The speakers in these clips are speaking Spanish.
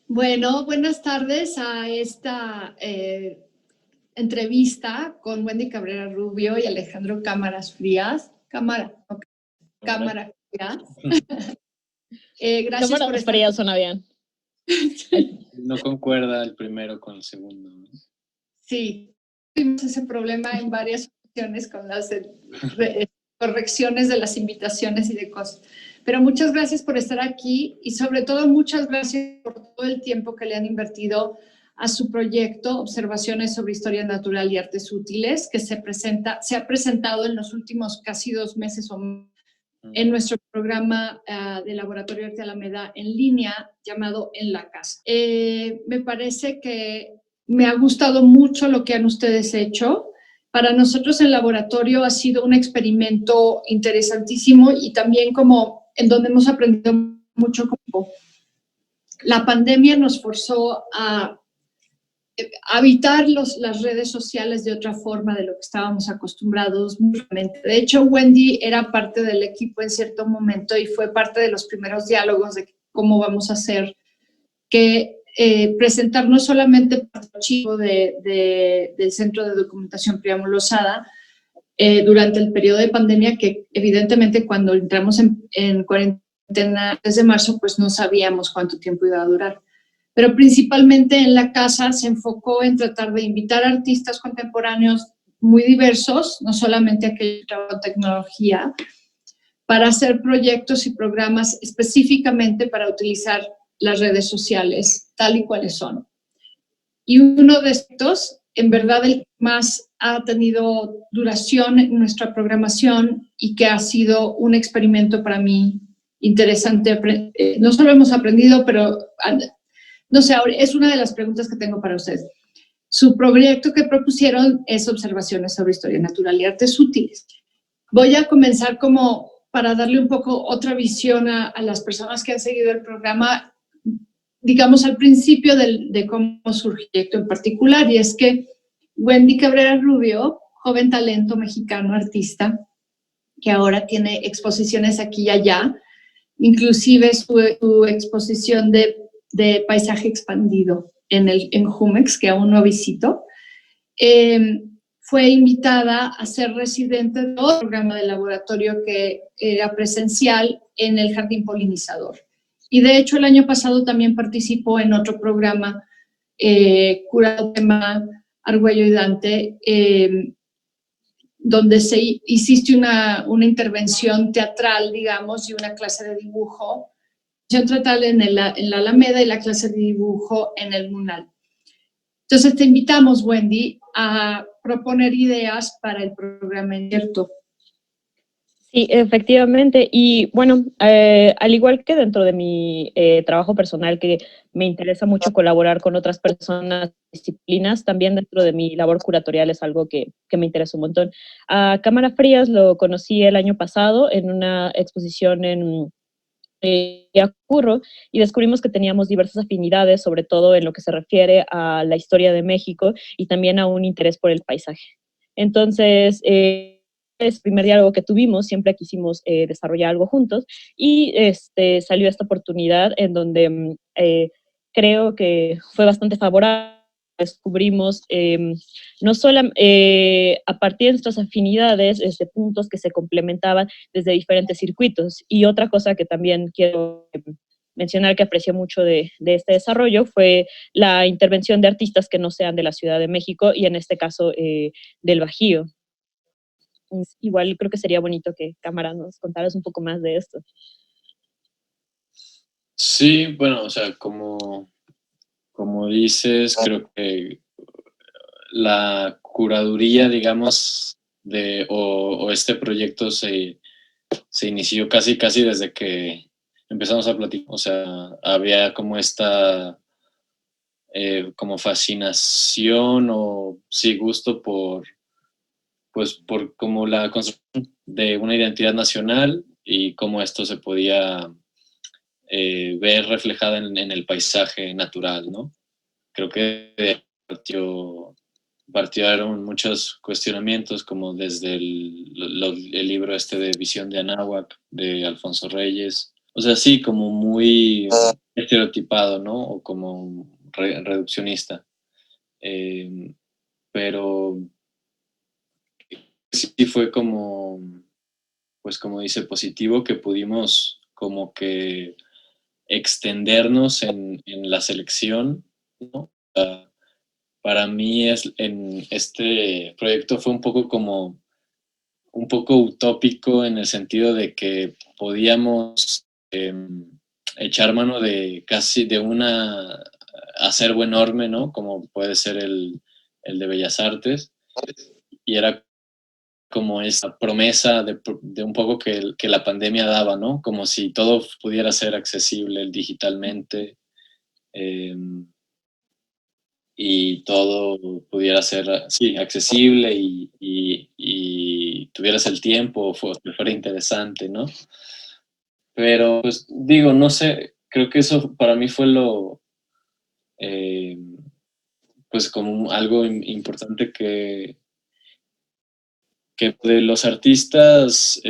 Bueno, buenas tardes a esta entrevista con Wendy Cabrera Rubio y Alejandro Cámaras Frías. Cámara Frías. Gracias por Cámaras estar. Frías suena bien. No concuerda el primero con el segundo, ¿no? Sí, tuvimos ese problema en varias ocasiones con las correcciones de las invitaciones y de cosas. Pero muchas gracias por estar aquí y sobre todo muchas gracias por todo el tiempo que le han invertido a su proyecto Observaciones sobre Historia Natural y Artes Útiles, que se ha presentado en los últimos casi 2 meses o más en nuestro programa de Laboratorio Arte Alameda en línea llamado En la Casa. Me parece que me ha gustado mucho lo que han ustedes hecho. Para nosotros el laboratorio ha sido un experimento interesantísimo y también como en donde hemos aprendido mucho. Como la pandemia nos forzó a habitar las redes sociales de otra forma de lo que estábamos acostumbrados. De hecho, Wendy era parte del equipo en cierto momento y fue parte de los primeros diálogos de cómo vamos a hacer que presentar no solamente el archivo del Centro de Documentación Príamo Losada durante el periodo de pandemia, que evidentemente cuando entramos en cuarentena desde marzo, pues no sabíamos cuánto tiempo iba a durar. Pero principalmente en la casa se enfocó en tratar de invitar a artistas contemporáneos muy diversos, no solamente aquellos que trabajan tecnología, para hacer proyectos y programas específicamente para utilizar las redes sociales tal y cuales son. Y uno de estos, en verdad el que más ha tenido duración en nuestra programación y que ha sido un experimento para mí interesante, no solo hemos aprendido, pero no sé, es una de las preguntas que tengo para ustedes. Su proyecto que propusieron es Observaciones sobre Historia Natural y Artes Útiles. Voy a comenzar como para darle un poco otra visión a las personas que han seguido el programa, digamos al principio de cómo surgió el proyecto en particular, y es que Wendy Cabrera Rubio, joven talento mexicano, artista, que ahora tiene exposiciones aquí y allá, inclusive su exposición de paisaje expandido en Jumex, que aún no visito, fue invitada a ser residente de otro programa de laboratorio que era presencial en el Jardín Polinizador. Y de hecho el año pasado también participó en otro programa, Curado Tema, Argüello y Dante, donde hiciste una intervención teatral, digamos, y una clase de dibujo, teatral en la Alameda y la clase de dibujo en el Munal. Entonces te invitamos, Wendy, a proponer ideas para el programa abierto. Sí, efectivamente. Y bueno, al igual que dentro de mi trabajo personal, que me interesa mucho colaborar con otras personas, disciplinas, también dentro de mi labor curatorial es algo que me interesa un montón. A Cámara Frías lo conocí el año pasado en una exposición en Curro, y descubrimos que teníamos diversas afinidades, sobre todo en lo que se refiere a la historia de México y también a un interés por el paisaje. Entonces, el primer diálogo que tuvimos, siempre quisimos desarrollar algo juntos, y salió esta oportunidad en donde creo que fue bastante favorable. Descubrimos no solo a partir de nuestras afinidades, puntos que se complementaban desde diferentes circuitos. Y otra cosa que también quiero mencionar que aprecié mucho de este desarrollo fue la intervención de artistas que no sean de la Ciudad de México y en este caso del Bajío. Igual creo que sería bonito que Cámara nos contaras un poco más de esto. Sí, bueno, o sea, como dices, creo que la curaduría, digamos, o este proyecto se inició casi desde que empezamos a platicar. O sea, había como esta como fascinación o sí gusto por como la construcción de una identidad nacional y cómo esto se podía ver reflejada en el paisaje natural, ¿no? Creo que partieron muchos cuestionamientos, como desde el libro este de Visión de Anáhuac, de Alfonso Reyes. O sea, sí, como muy estereotipado, ¿no? O como reduccionista. Pero sí fue como, pues como dice, positivo que pudimos como que extendernos en la selección, ¿no? Para mí en este proyecto fue un poco como, un poco utópico en el sentido de que podíamos echar mano de casi de una acervo enorme, ¿no? Como puede ser el de Bellas Artes, y era como esa promesa de un poco que la pandemia daba, ¿no? Como si todo pudiera ser accesible digitalmente, y todo pudiera ser, sí, accesible y tuvieras el tiempo, que fuera interesante, ¿no? Pero, pues, digo, no sé, creo que eso para mí fue eh, pues, como algo importante que de los artistas,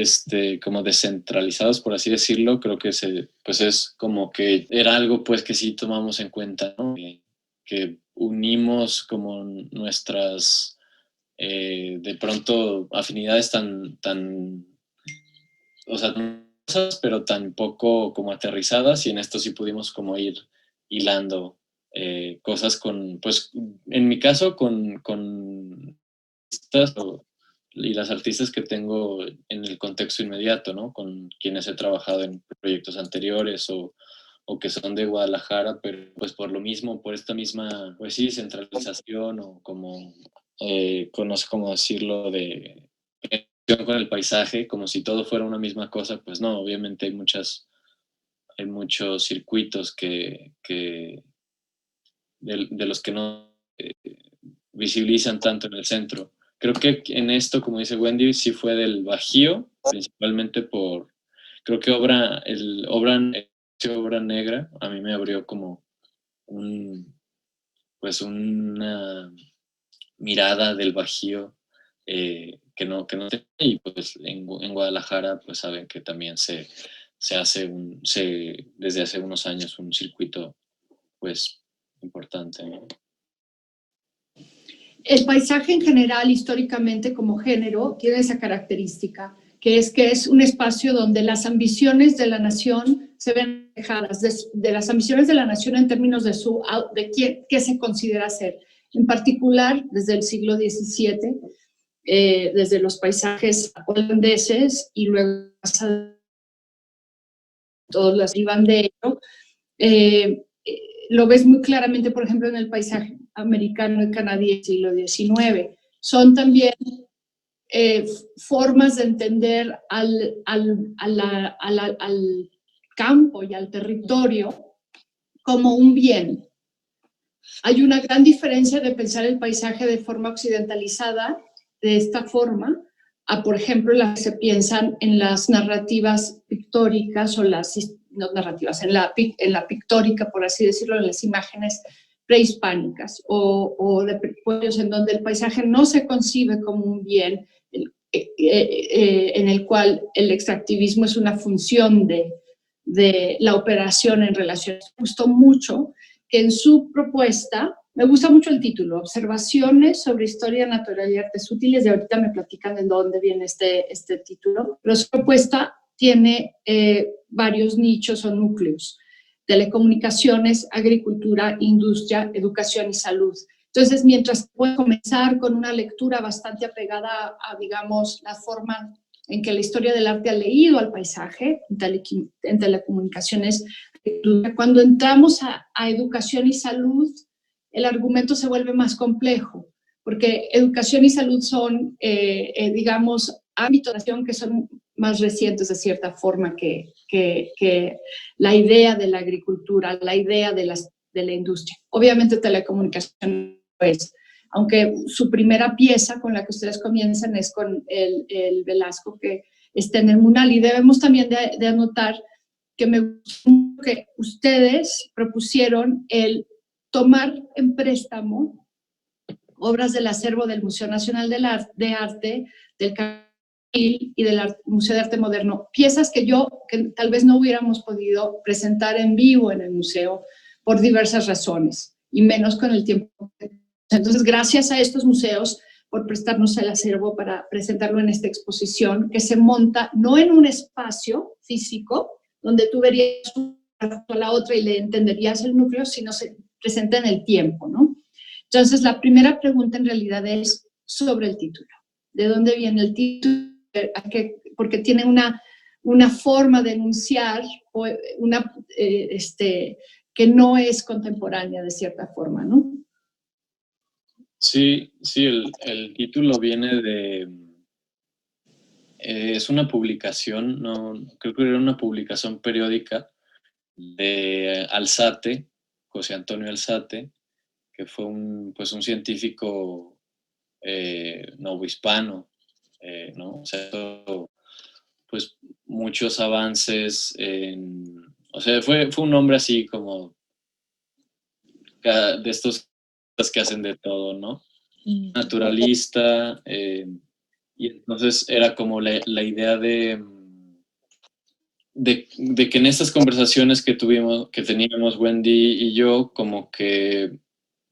como descentralizados, por así decirlo, creo que pues es como que era algo, pues, que sí tomamos en cuenta, ¿no? Que unimos como nuestras, de pronto, afinidades o sea, cosas, pero tan poco como aterrizadas, y en esto sí pudimos como ir hilando cosas pues, en mi caso, con artistas y las artistas que tengo en el contexto inmediato, ¿no? Con quienes he trabajado en proyectos anteriores o que son de Guadalajara, pero pues por lo mismo, por esta misma, pues sí, centralización o como, no sé cómo decirlo, de con el paisaje, como si todo fuera una misma cosa, pues no, obviamente hay muchos circuitos de los que no visibilizan tanto en el centro. Creo que en esto, como dice Wendy, sí fue del Bajío, principalmente creo que Obra Negra, a mí me abrió como pues una mirada del Bajío que no tenía, y pues en Guadalajara pues saben que también se hace desde hace unos años un circuito pues importante, ¿no? El paisaje en general, históricamente como género, tiene esa característica, que es un espacio donde las ambiciones de la nación se ven reflejadas, de las ambiciones de la nación en términos de qué se considera ser. En particular, desde el siglo XVII, desde los paisajes holandeses y luego todos los iban de ello, lo ves muy claramente, por ejemplo, en el paisaje americano y canadiense del siglo XIX. Son también formas de entender al campo y al territorio como un bien. Hay una gran diferencia de pensar el paisaje de forma occidentalizada, de esta forma, a, por ejemplo, las que se piensan en las narrativas pictóricas o no narrativas, en la pictórica, por así decirlo, en las imágenes prehispánicas o de pueblos en donde el paisaje no se concibe como un bien, en el cual el extractivismo es una función de la operación en relación. Me gustó mucho que en su propuesta, me gusta mucho el título, Observaciones sobre Historia Natural y Artes Útiles, y ahorita me platican de dónde viene este título, pero su propuesta tiene varios nichos o núcleos: telecomunicaciones, agricultura, industria, educación y salud. Entonces, mientras puedo comenzar con una lectura bastante apegada a, digamos, la forma en que la historia del arte ha leído al paisaje, en telecomunicaciones, cuando entramos a educación y salud, el argumento se vuelve más complejo, porque educación y salud son, digamos, ámbitos de acción que son más recientes de cierta forma que la idea de la agricultura, la idea de la industria. Obviamente telecomunicación es, aunque su primera pieza con la que ustedes comienzan es con el Velasco que está en el Munal, y debemos también de anotar que me gustó que ustedes propusieron el tomar en préstamo obras del acervo del Museo Nacional de Arte, del y del Museo de Arte Moderno, piezas que tal vez no hubiéramos podido presentar en vivo en el museo por diversas razones, y menos con el tiempo. Entonces, gracias a estos museos por prestarnos el acervo para presentarlo en esta exposición, que se monta no en un espacio físico, donde tú verías una a la otra y le entenderías el núcleo, sino se presenta en el tiempo, ¿no? Entonces, la primera pregunta en realidad es sobre el título. ¿De dónde viene el título? Porque tiene una forma de enunciar que no es contemporánea de cierta forma, ¿no? Sí, el título viene de... es una publicación, no, creo que era una publicación periódica de Alzate, José Antonio Alzate, que fue un científico novohispano, ¿no? O sea, pues muchos avances o sea, fue un hombre así como de estos que hacen de todo, ¿no? Naturalista, y entonces era como la idea de que en estas conversaciones que teníamos Wendy y yo, como que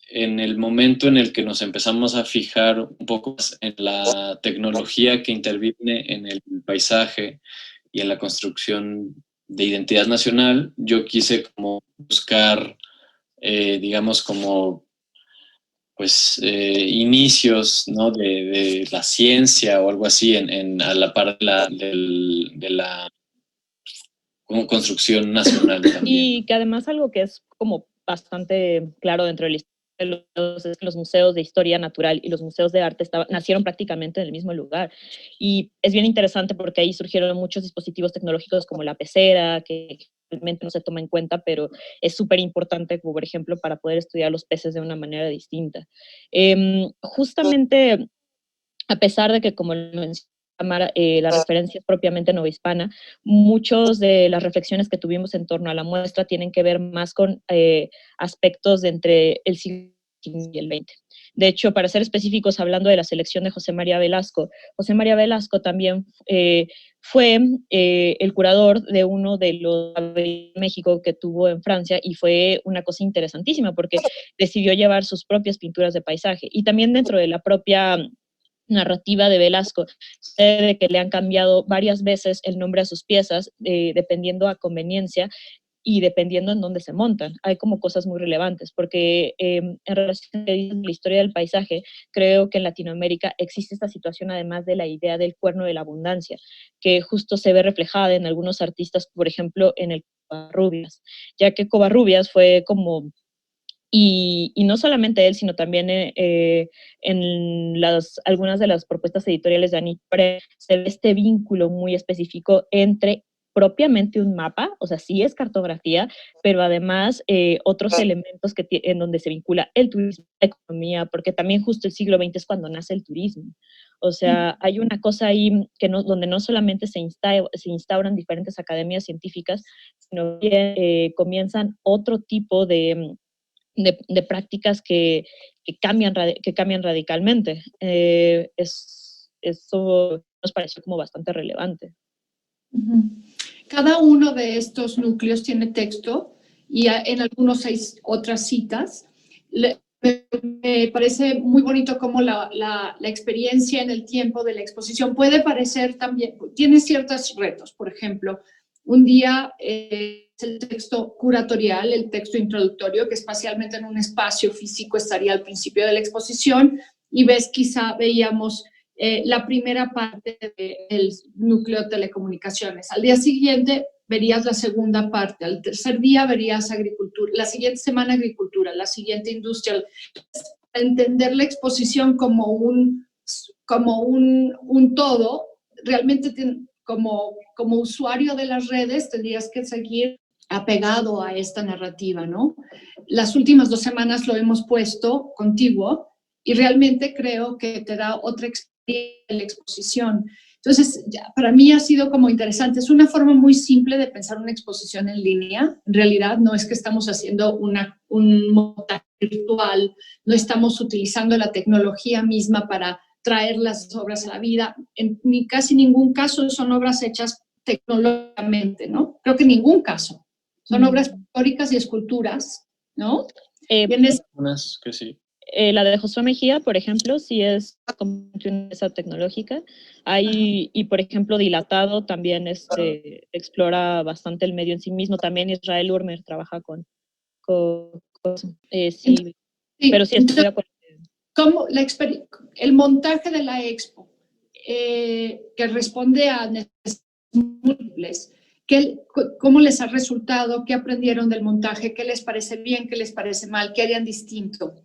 en el momento en el que nos empezamos a fijar un poco más en la tecnología que interviene en el paisaje y en la construcción de identidad nacional, yo quise como buscar, digamos, como pues inicios, ¿no? de la ciencia o algo así a la par de la construcción nacional también. Y que además algo que es como bastante claro dentro de la historia es que los museos de historia natural y los museos de arte nacieron prácticamente en el mismo lugar. Y es bien interesante porque ahí surgieron muchos dispositivos tecnológicos como la pecera, que realmente no se toma en cuenta, pero es súper importante, como por ejemplo, para poder estudiar los peces de una manera distinta. Justamente, a pesar de que, como lo mencioné, la referencia es propiamente novohispana, muchas de las reflexiones que tuvimos en torno a la muestra tienen que ver más con aspectos de entre el siglo XIX y el XX. De hecho, para ser específicos, hablando de la selección de José María Velasco también fue el curador de uno de los de México que tuvo en Francia, y fue una cosa interesantísima porque decidió llevar sus propias pinturas de paisaje. Y también dentro de la propia narrativa de Velasco, de que le han cambiado varias veces el nombre a sus piezas, dependiendo a conveniencia y dependiendo en dónde se montan. Hay como cosas muy relevantes, porque en relación a la historia del paisaje, creo que en Latinoamérica existe esta situación, además de la idea del cuerno de la abundancia, que justo se ve reflejada en algunos artistas, por ejemplo, en el Covarrubias, ya que Covarrubias fue como... Y no solamente él, sino también en algunas de las propuestas editoriales de Anit Pre se ve este vínculo muy específico entre propiamente un mapa, o sea, sí es cartografía, pero además otros elementos en donde se vincula el turismo, la economía, porque también justo el siglo XX es cuando nace el turismo. O sea, hay una cosa ahí donde no solamente se instauran diferentes academias científicas, sino que comienzan otro tipo de prácticas que cambian radicalmente. Eso nos pareció como bastante relevante. Cada uno de estos núcleos tiene texto y en algunos hay otras citas. Me parece muy bonito cómo la experiencia en el tiempo de la exposición puede parecer también, tiene ciertos retos. Por ejemplo, un día es el texto curatorial, el texto introductorio, que espacialmente en un espacio físico estaría al principio de la exposición, y veíamos la primera parte del núcleo de telecomunicaciones. Al día siguiente verías la segunda parte, al tercer día verías agricultura, la siguiente semana agricultura, la siguiente industrial. Entender la exposición como un todo, realmente como usuario de las redes tendrías que seguir apegado a esta narrativa, ¿no? Las últimas 2 semanas lo hemos puesto contigo y realmente creo que te da otra experiencia de la exposición. Entonces, para mí ha sido como interesante. Es una forma muy simple de pensar una exposición en línea. En realidad, no es que estamos haciendo un montaje virtual, no estamos utilizando la tecnología misma para traer las obras a la vida. En casi ningún caso son obras hechas tecnológicamente, ¿no? Creo que en ningún caso. Son obras pictóricas y esculturas, ¿no? Unas que sí. La de Josué Mejía, por ejemplo, sí es como una empresa tecnológica. Hay, y por ejemplo, Dilatado también explora bastante el medio en sí mismo. También Israel Urmer trabaja con sí, Sí, pero sí estoy de acuerdo. ¿Cómo el montaje de la expo, que responde a necesidades múltiples, ¿cómo les ha resultado? ¿Qué aprendieron del montaje? ¿Qué les parece bien? ¿Qué les parece mal? ¿Qué harían distinto?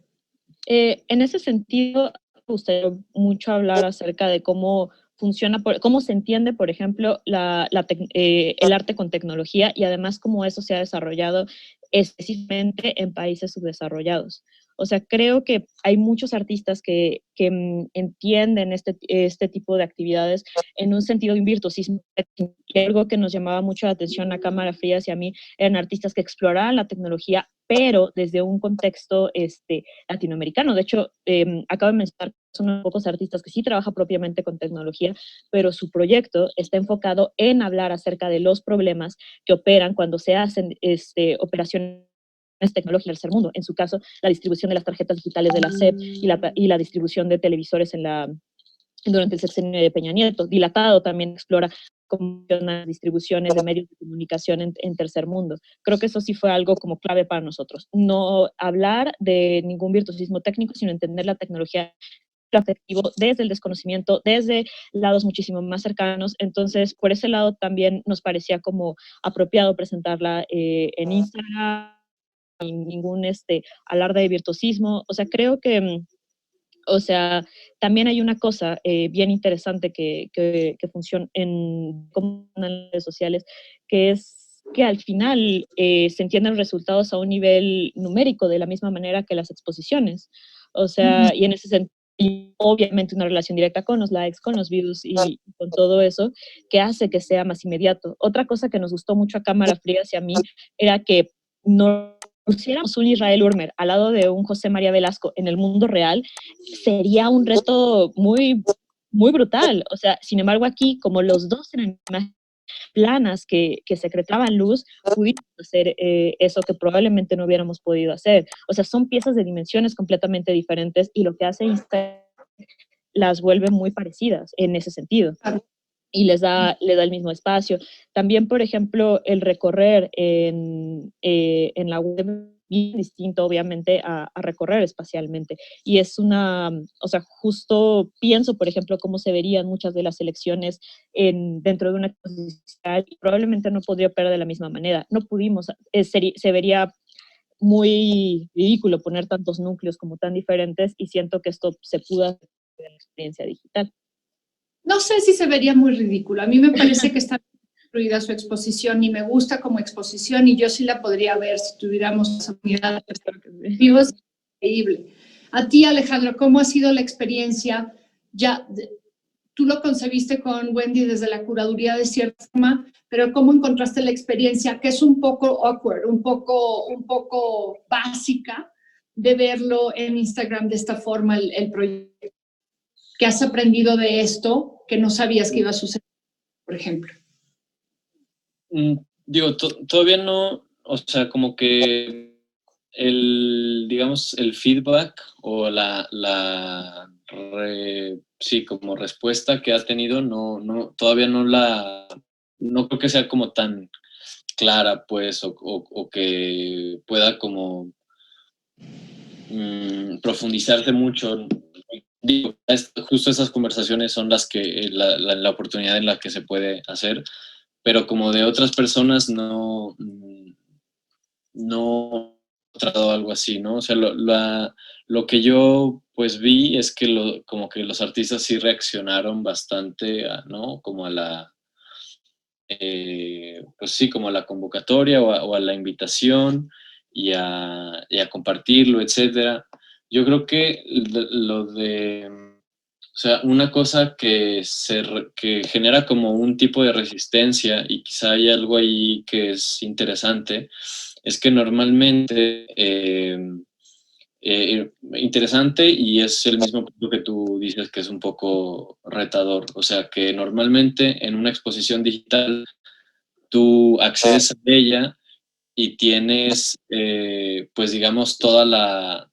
En ese sentido, me gustaría mucho hablar acerca de cómo funciona, cómo se entiende, por ejemplo, el arte con tecnología y además cómo eso se ha desarrollado específicamente en países subdesarrollados. O sea, creo que hay muchos artistas que entienden este tipo de actividades en un sentido de un virtuosismo. Y algo que nos llamaba mucho la atención a Cámara Frías y a mí eran artistas que exploraban la tecnología, pero desde un contexto latinoamericano. De hecho, acabo de mencionar que son unos pocos artistas que sí trabajan propiamente con tecnología, pero su proyecto está enfocado en hablar acerca de los problemas que operan cuando se hacen operaciones tecnológicas del tercer mundo. En su caso, la distribución de las tarjetas digitales de la SEP y la distribución de televisores durante el sexenio de Peña Nieto. Dilatado también explora cómo funcionan las distribuciones de medios de comunicación en tercer mundo. Creo que eso sí fue algo como clave para nosotros. No hablar de ningún virtuosismo técnico, sino entender la tecnología afectivo desde el desconocimiento, desde lados muchísimo más cercanos. Entonces, por ese lado también nos parecía como apropiado presentarla en Instagram, sin ningún alarde de virtuosismo. O sea, creo que también hay una cosa bien interesante que funciona en redes sociales, que es que al final se entienden resultados a un nivel numérico de la misma manera que las exposiciones. O sea, y en ese sentido, obviamente una relación directa con los likes, con los views y con todo eso, que hace que sea más inmediato. Otra cosa que nos gustó mucho a Cámara Frías y a mí era que no pusiéramos un Israel Urmer al lado de un José María Velasco en el mundo real, sería un reto muy, muy brutal. O sea, sin embargo, aquí, como los dos eran imágenes planas que secretaban luz, pudimos hacer eso que probablemente no hubiéramos podido hacer. O sea, son piezas de dimensiones completamente diferentes y lo que hace Instagram las vuelve muy parecidas en ese sentido. Y le da el mismo espacio. También, por ejemplo, el recorrer en la web bien distinto, obviamente, a recorrer espacialmente. Y es o sea, justo pienso, por ejemplo, cómo se verían muchas de las elecciones dentro de una exposición y probablemente no podría operar de la misma manera. No pudimos, se vería muy ridículo poner tantos núcleos como tan diferentes y siento que esto se pudo hacer en la experiencia digital. No sé si se vería muy ridículo. A mí me parece que está construida su exposición y me gusta como exposición y yo sí la podría ver si tuviéramos esa unidad. Es increíble. A ti, Alejandro, ¿cómo ha sido la experiencia? Tú lo concebiste con Wendy desde la curaduría de cierta forma, pero ¿cómo encontraste la experiencia? Que es un poco awkward, un poco básica de verlo en Instagram de esta forma, el proyecto. ¿Qué has aprendido de esto que no sabías que iba a suceder, por ejemplo? Digo, todavía no, o sea, como que digamos, el feedback o sí, como respuesta que ha tenido, todavía no creo que sea como tan clara, pues, o que pueda como profundizarse mucho. Digo, justo esas conversaciones son las que, la oportunidad en la que se puede hacer, pero como de otras personas no he tratado algo así, ¿no? O sea, lo que yo pues vi es que como que los artistas sí reaccionaron bastante, ¿no? Como a pues sí, como a la convocatoria o a la invitación y a compartirlo, etcétera. Yo creo que o sea, una cosa que genera como un tipo de resistencia y quizá hay algo ahí que es interesante, es que normalmente interesante, y es el mismo punto que tú dices, que es un poco retador. O sea, que normalmente en una exposición digital tú accedes a ella y tienes, pues digamos, la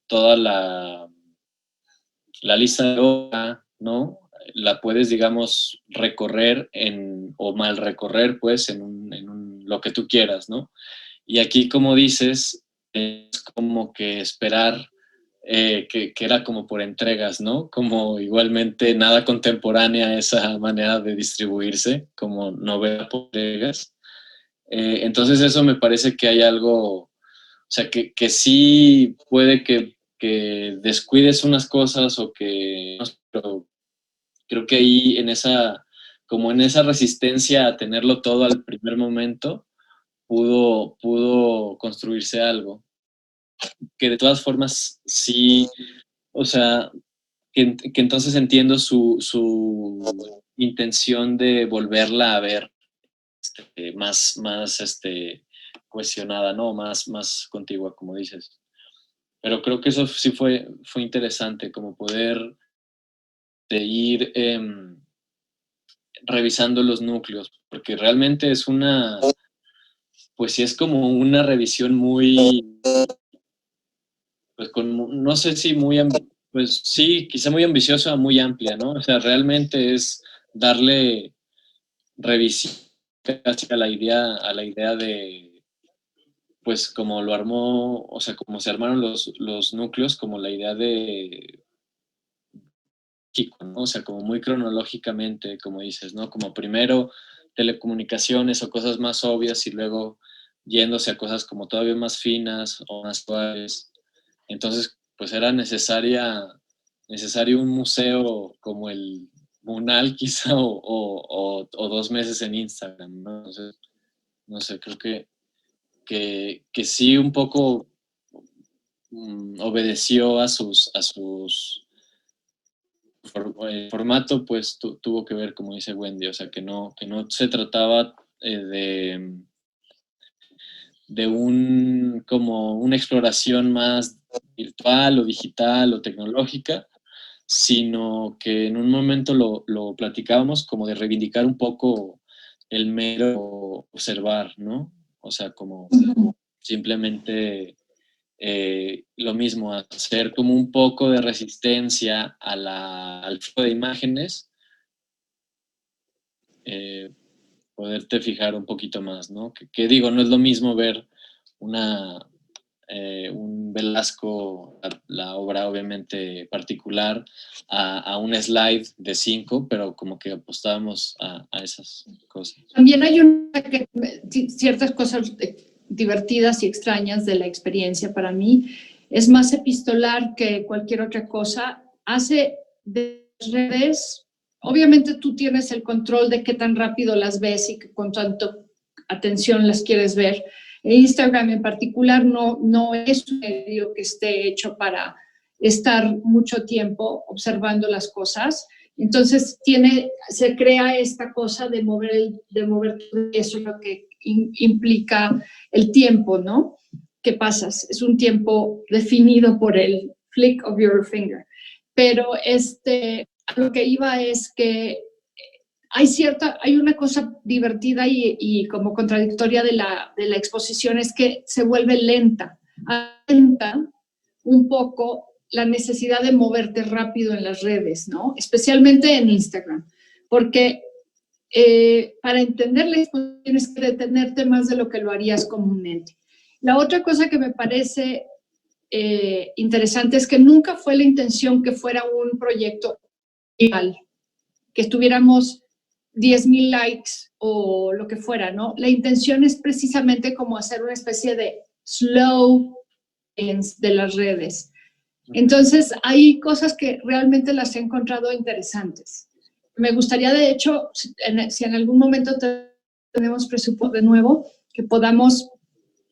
lista de obra, ¿no? La puedes, digamos, recorrer o mal recorrer, pues, lo que tú quieras, ¿no? Y aquí, como dices, es como que esperar, que era como por entregas, ¿no? Como igualmente nada contemporánea esa manera de distribuirse, como novela por entregas. Entonces eso me parece que hay algo, o sea, que sí puede que descuides unas cosas o que, no sé, pero creo que ahí como en esa resistencia a tenerlo todo al primer momento, pudo construirse algo. Que de todas formas sí, o sea, que entonces entiendo su intención de volverla a ver, más cohesionada, ¿no? Más contigua, como dices. Pero creo que eso sí fue interesante, como poder ir revisando los núcleos, porque realmente pues sí es como una revisión muy, pues no sé si pues sí, quizá muy ambiciosa, muy amplia, ¿no? O sea, realmente es darle revisión casi a la idea de, pues como lo armó, o sea, como se armaron los núcleos, como la idea de Kiko, ¿no? O sea, como muy cronológicamente, como dices, ¿no? Como primero telecomunicaciones o cosas más obvias y luego yéndose a cosas como todavía más finas o más suaves. Entonces, pues era necesario un museo como el Munal quizá o 2 meses en Instagram, ¿no? Entonces, no sé, creo que sí un poco obedeció a el formato, pues tuvo que ver, como dice Wendy, o sea, que no se trataba de como una exploración más virtual o digital o tecnológica, sino que en un momento lo platicábamos como de reivindicar un poco el mero observar, ¿no? O sea, como simplemente lo mismo, hacer como un poco de resistencia al flujo de imágenes, poderte fijar un poquito más, ¿no? Que digo, no es lo mismo ver un Velasco, la obra obviamente particular, a un slide de 5, pero como que apostábamos a esas cosas. También hay ciertas cosas divertidas y extrañas de la experiencia para mí. Es más epistolar que cualquier otra cosa. Hace de redes, obviamente tú tienes el control de qué tan rápido las ves y con tanto atención las quieres ver. Instagram en particular no es un medio que esté hecho para estar mucho tiempo observando las cosas. Entonces se crea esta cosa de mover eso es lo que implica el tiempo, ¿no? ¿Qué pasas? Es un tiempo definido por el flick of your finger. Pero a lo que iba es que hay una cosa divertida y como contradictoria de la exposición, es que se vuelve lenta un poco la necesidad de moverte rápido en las redes, ¿no? Especialmente en Instagram, porque para entender la exposición tienes que detenerte más de lo que lo harías comúnmente. La otra cosa que me parece interesante es que nunca fue la intención que fuera un proyecto igual, que estuviéramos 10,000 likes o lo que fuera, ¿no? La intención es precisamente como hacer una especie de slow de las redes. Entonces, hay cosas que realmente las he encontrado interesantes. Me gustaría, de hecho, si en algún momento tenemos presupuesto de nuevo, que podamos,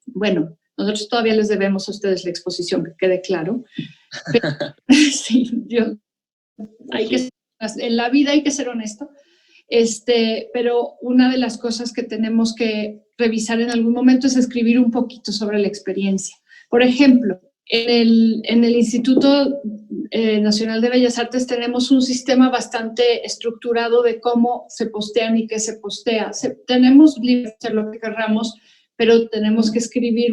bueno, nosotros todavía les debemos a ustedes la exposición, que quede claro. Pero, sí, en la vida hay que ser honesto. Pero una de las cosas que tenemos que revisar en algún momento es escribir un poquito sobre la experiencia. Por ejemplo, En el Instituto Nacional de Bellas Artes tenemos un sistema bastante estructurado de cómo se postean y qué se postea. Tenemos libre de hacer lo que querramos, pero tenemos que escribir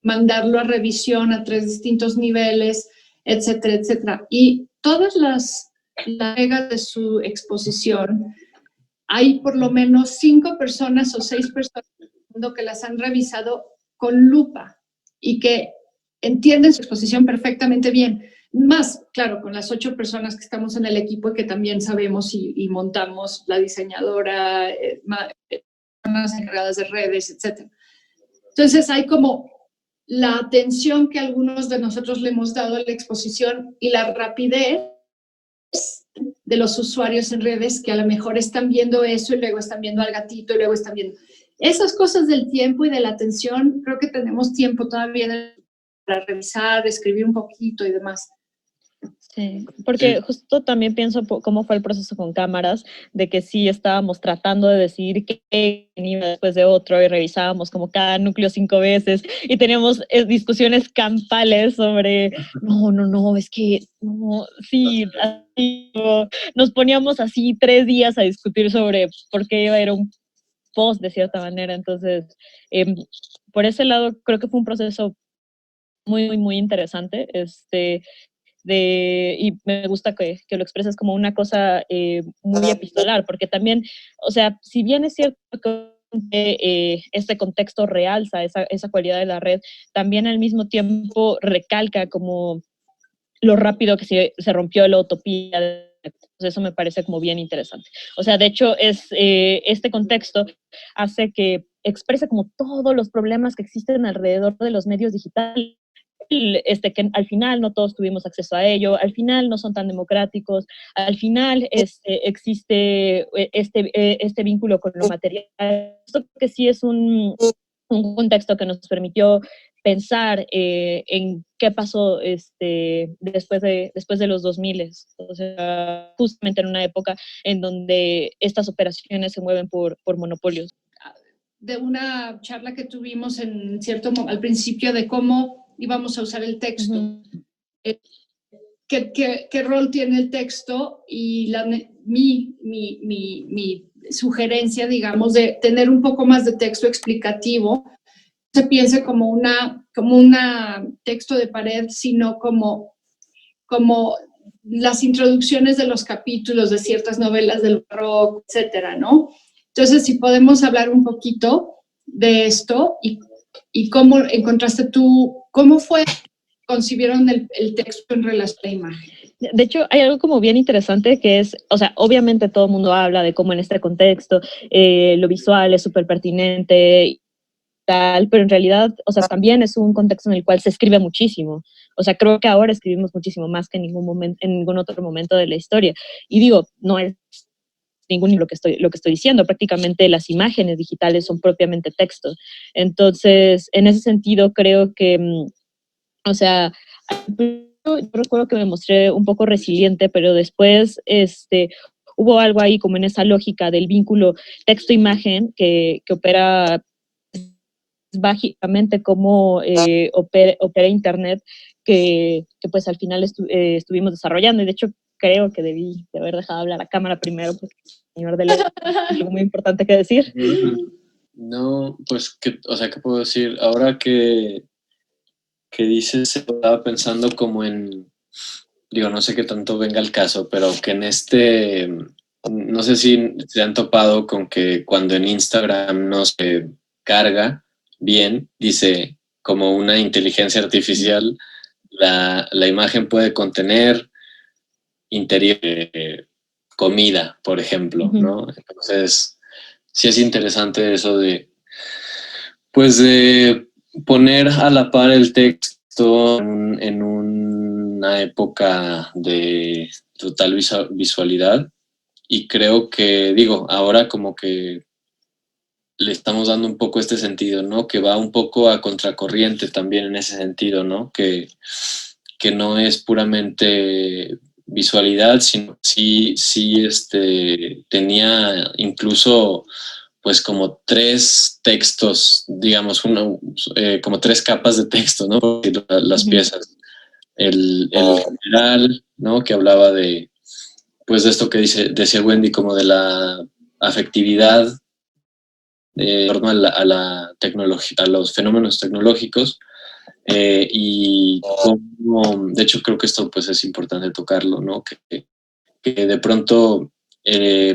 mandarlo a revisión a 3 distintos niveles, etcétera, etcétera. Y todas las reglas de su exposición, hay por lo menos 5 personas o 6 personas que las han revisado con lupa y que entienden su exposición perfectamente bien. Más, claro, con las 8 personas que estamos en el equipo y que también sabemos y montamos, la diseñadora, personas encargadas de redes, etc. Entonces hay como la atención que algunos de nosotros le hemos dado a la exposición y la rapidez de los usuarios en redes que a lo mejor están viendo eso y luego están viendo al gatito y luego están viendo esas cosas del tiempo y de la atención. Creo que tenemos tiempo todavía para revisar, escribir un poquito y demás. Sí, porque justo también pienso cómo fue el proceso con cámaras, de que sí estábamos tratando de decidir qué venía después de otro y revisábamos como cada núcleo 5 veces y teníamos discusiones campales sobre, no, es que, no, sí, así, nos poníamos así 3 días a discutir sobre por qué era un post de cierta manera. Entonces, por ese lado creo que fue un proceso muy interesante, y me gusta que lo expreses como una cosa muy epistolar, porque también, o sea, si bien es cierto que este contexto realza esa cualidad de la red, también al mismo tiempo recalca como lo rápido que se rompió la utopía. Eso me parece como bien interesante. O sea, de hecho, este contexto hace que exprese como todos los problemas que existen alrededor de los medios digitales, que al final no todos tuvimos acceso a ello, al final no son tan democráticos, al final existe este vínculo con lo material. Esto que sí es un contexto que nos permitió pensar en qué pasó después de los 2000, o sea, justamente en una época en donde estas operaciones se mueven por monopolios. De una charla que tuvimos al principio de cómo íbamos a usar el texto. Uh-huh. ¿Qué rol tiene el texto? Y mi sugerencia, digamos, de tener un poco más de texto explicativo, no se piense como una texto de pared, sino como las introducciones de los capítulos de ciertas novelas del barroco, etcétera, ¿no? Entonces, si podemos hablar un poquito de esto y cómo encontraste tú, cómo fue concibieron el texto en relación a la imagen. De hecho, hay algo como bien interesante que es, o sea, obviamente todo el mundo habla de cómo en este contexto lo visual es súper pertinente y tal, pero en realidad, o sea, también es un contexto en el cual se escribe muchísimo. O sea, creo que ahora escribimos muchísimo más que en ningún otro momento de la historia. Y digo, no es ningún lo que estoy diciendo, prácticamente las imágenes digitales son propiamente texto. Entonces, en ese sentido, creo que, o sea, yo recuerdo que me mostré un poco resiliente, pero después hubo algo ahí como en esa lógica del vínculo texto-imagen que opera básicamente como opera Internet, que pues al final estuvimos desarrollando. Y de hecho creo que debí de haber dejado hablar a cámara primero, porque el señor de la algo muy importante que decir. No, pues, o sea, ¿qué puedo decir? Ahora que dices, estaba pensando como en, digo, no sé qué tanto venga el caso, pero que no sé si se han topado con que cuando en Instagram no se carga bien, dice como una inteligencia artificial, la imagen puede contener comida, por ejemplo, ¿no? Entonces, sí es interesante eso de, pues, de poner a la par el texto en una época de total visualidad, y creo que, digo, ahora como que le estamos dando un poco este sentido, ¿no? Que va un poco a contracorriente también en ese sentido, ¿no? Que no es puramente visualidad, sino sí tenía incluso pues como 3 textos, digamos, como 3 capas de texto, ¿no? Las piezas. El general, ¿no? Que hablaba pues de esto que decía Wendy, como de la afectividad en torno a la tecnología, a los fenómenos tecnológicos, y como, de hecho creo que esto pues es importante tocarlo, ¿no? Que de pronto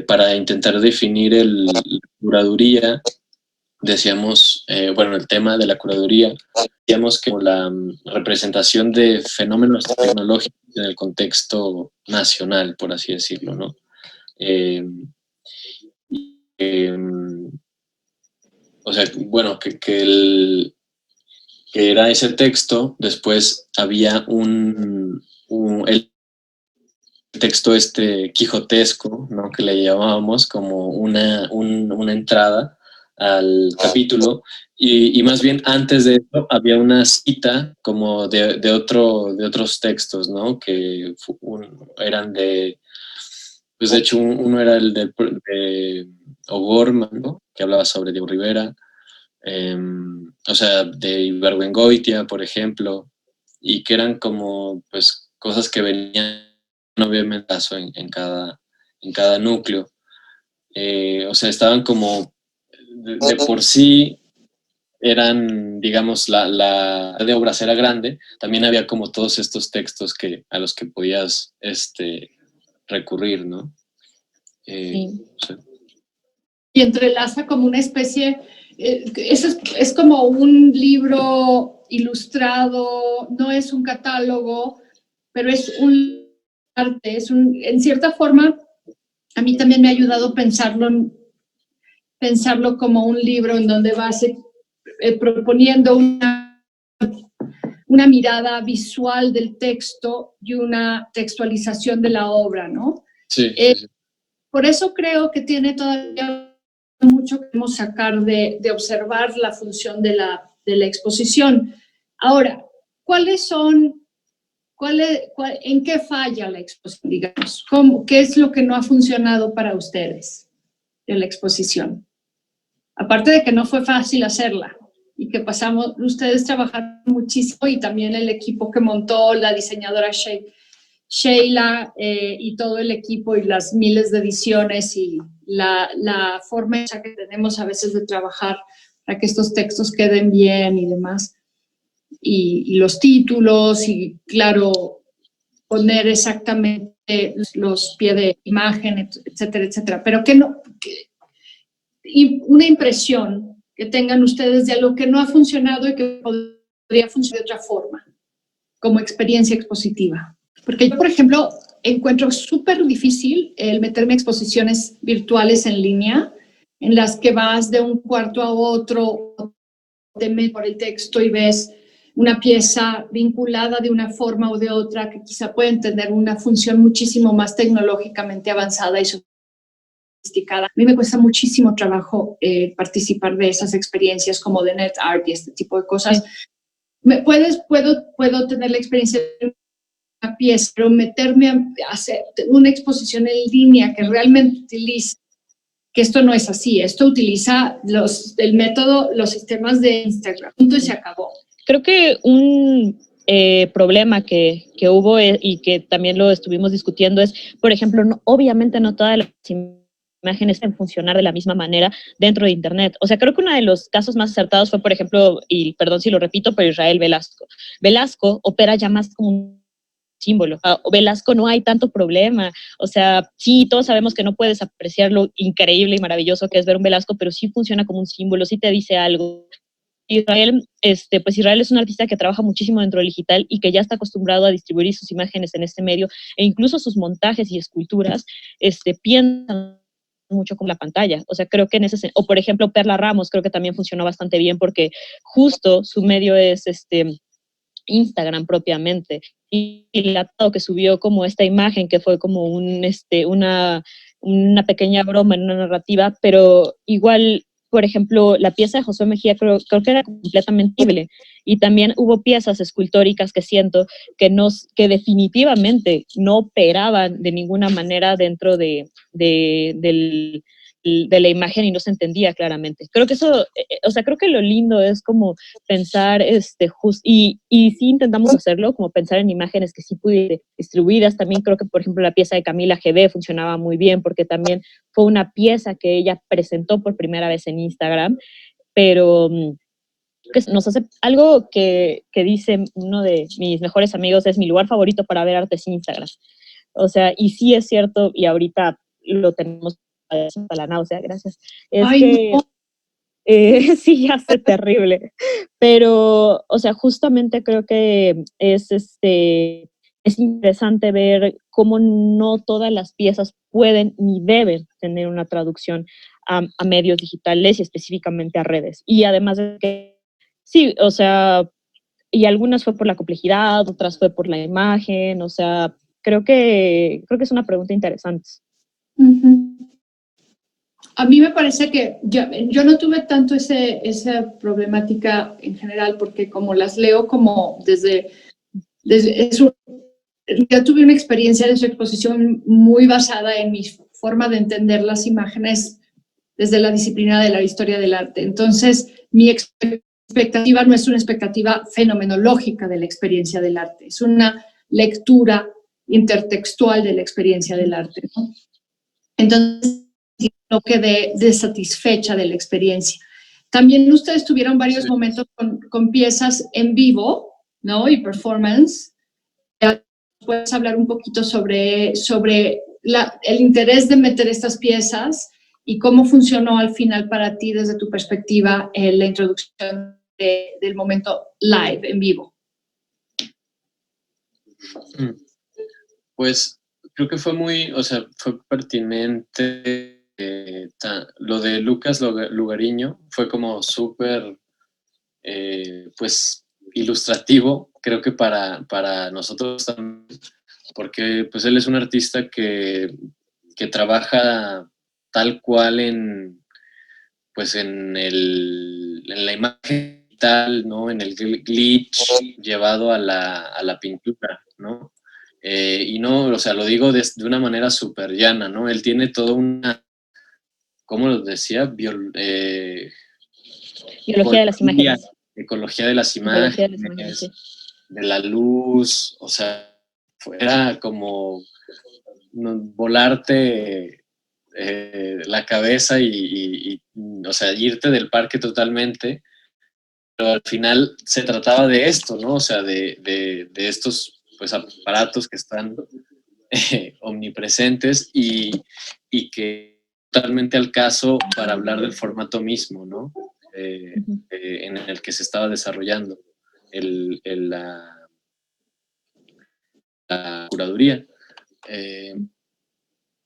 para intentar definir la curaduría, decíamos, bueno, el tema de la curaduría, decíamos que la representación de fenómenos tecnológicos en el contexto nacional, por así decirlo, ¿no? O sea, bueno, que era ese texto, después había el texto quijotesco, ¿no? Que le llamábamos como una entrada al capítulo, y más bien antes de eso había una cita como de otros textos, ¿no? Que eran pues de hecho uno era el de O'Gorman, ¿no? Que hablaba sobre Diego Rivera, o sea, de Ibargüengoitia, por ejemplo, y que eran como pues cosas que venían obviamente en cada núcleo. O sea, estaban como de por sí eran, digamos, la de obras era grande, también había como todos estos textos a los que podías recurrir, ¿no? Sí. O sea, Y entrelaza como una especie, es como un libro ilustrado, no es un catálogo, pero es un arte, en cierta forma, a mí también me ha ayudado pensarlo como un libro en donde vas proponiendo una mirada visual del texto y una textualización de la obra, ¿no? sí, sí. Por eso creo que tiene todavía mucho que sacar de observar la función de la exposición. Ahora, ¿en qué falla la exposición, digamos? ¿Qué es lo que no ha funcionado para ustedes en la exposición? Aparte de que no fue fácil hacerla y que ustedes trabajaron muchísimo, y también el equipo que montó, la diseñadora Sheila y todo el equipo y las miles de ediciones y la forma que tenemos a veces de trabajar para que estos textos queden bien y demás. Y los títulos y, claro, poner exactamente los pies de imagen, etcétera, etcétera. Pero y una impresión que tengan ustedes de algo que no ha funcionado y que podría funcionar de otra forma, como experiencia expositiva. Porque yo, por ejemplo, encuentro súper difícil el meterme a exposiciones virtuales en línea, en las que vas de un cuarto a otro, te metes por el texto y ves una pieza vinculada de una forma o de otra que quizá pueden tener una función muchísimo más tecnológicamente avanzada y sofisticada. A mí me cuesta muchísimo trabajo participar de esas experiencias como de net art y este tipo de cosas. Puedo tener la experiencia de una pieza, pero meterme a hacer una exposición en línea que realmente utilice, que esto no es así, esto utiliza el método, los sistemas de Instagram, punto y se acabó. Creo que un problema que hubo y que también lo estuvimos discutiendo es, por ejemplo, obviamente no todas las imágenes pueden funcionar de la misma manera dentro de Internet. O sea, creo que uno de los casos más acertados fue, por ejemplo, y perdón si lo repito, pero Israel Velasco. Velasco opera ya más como un símbolo. Velasco no hay tanto problema. O sea, sí, todos sabemos que no puedes apreciar lo increíble y maravilloso que es ver un Velasco, pero sí funciona como un símbolo, sí te dice algo. Israel, pues Israel es un artista que trabaja muchísimo dentro del digital y que ya está acostumbrado a distribuir sus imágenes en este medio, e incluso sus montajes y esculturas piensan mucho con la pantalla. O sea, creo que o por ejemplo, Perla Ramos, creo que también funcionó bastante bien porque justo su medio es Instagram propiamente, y el atado que subió como esta imagen que fue como una pequeña broma en una narrativa, pero igual, por ejemplo, la pieza de Josué Mejía creo que era completamente libre, y también hubo piezas escultóricas que siento que definitivamente no operaban de ninguna manera dentro del de la imagen y no se entendía claramente. Creo que eso, o sea, creo que lo lindo es como pensar, y sí intentamos hacerlo, como pensar en imágenes que sí pudieran distribuidas. También creo que, por ejemplo, la pieza de Camila GB funcionaba muy bien porque también fue una pieza que ella presentó por primera vez en Instagram, pero que nos hace algo que dice uno de mis mejores amigos, es mi lugar favorito para ver arte es Instagram. O sea, y sí es cierto, y ahorita lo tenemos a la náusea, gracias. Es Ay, que no. sí, ya sé, terrible. Pero, o sea, justamente creo que es interesante ver cómo no todas las piezas pueden ni deben tener una traducción a medios digitales y específicamente a redes. Y además de que, sí, o sea, y algunas fue por la complejidad, otras fue por la imagen, o sea, creo que es una pregunta interesante. Ujú. A mí me parece que yo no tuve tanto esa problemática en general, porque como las leo como yo tuve una experiencia de su exposición muy basada en mi forma de entender las imágenes desde la disciplina de la historia del arte. Entonces, mi expectativa no es una expectativa fenomenológica de la experiencia del arte, es una lectura intertextual de la experiencia del arte, ¿no? Entonces, no quedé desatisfecha de la experiencia. También ustedes tuvieron varios momentos con piezas en vivo, ¿no? Y performance. ¿Puedes hablar un poquito sobre el interés de meter estas piezas y cómo funcionó al final para ti desde tu perspectiva la introducción del momento live, en vivo? Pues creo que fue fue pertinente. Lo de Lucas Lugariño fue como súper, pues, ilustrativo, creo que para nosotros también, porque pues él es un artista que trabaja tal cual pues en la imagen digital, ¿no? En el glitch llevado a la pintura, ¿no? Y no, o sea, lo digo de una manera súper llana, ¿no? Él tiene toda una, ¿cómo lo decía? Biología de las imágenes. Ecología de las Biología de imágenes, las imágenes, sí. de la luz, o sea, era como volarte la cabeza o sea, irte del parque totalmente, pero al final se trataba de esto, ¿no? O sea, de estos pues aparatos que están omnipresentes y que totalmente al caso para hablar del formato mismo, ¿no? En el que se estaba desarrollando la curaduría.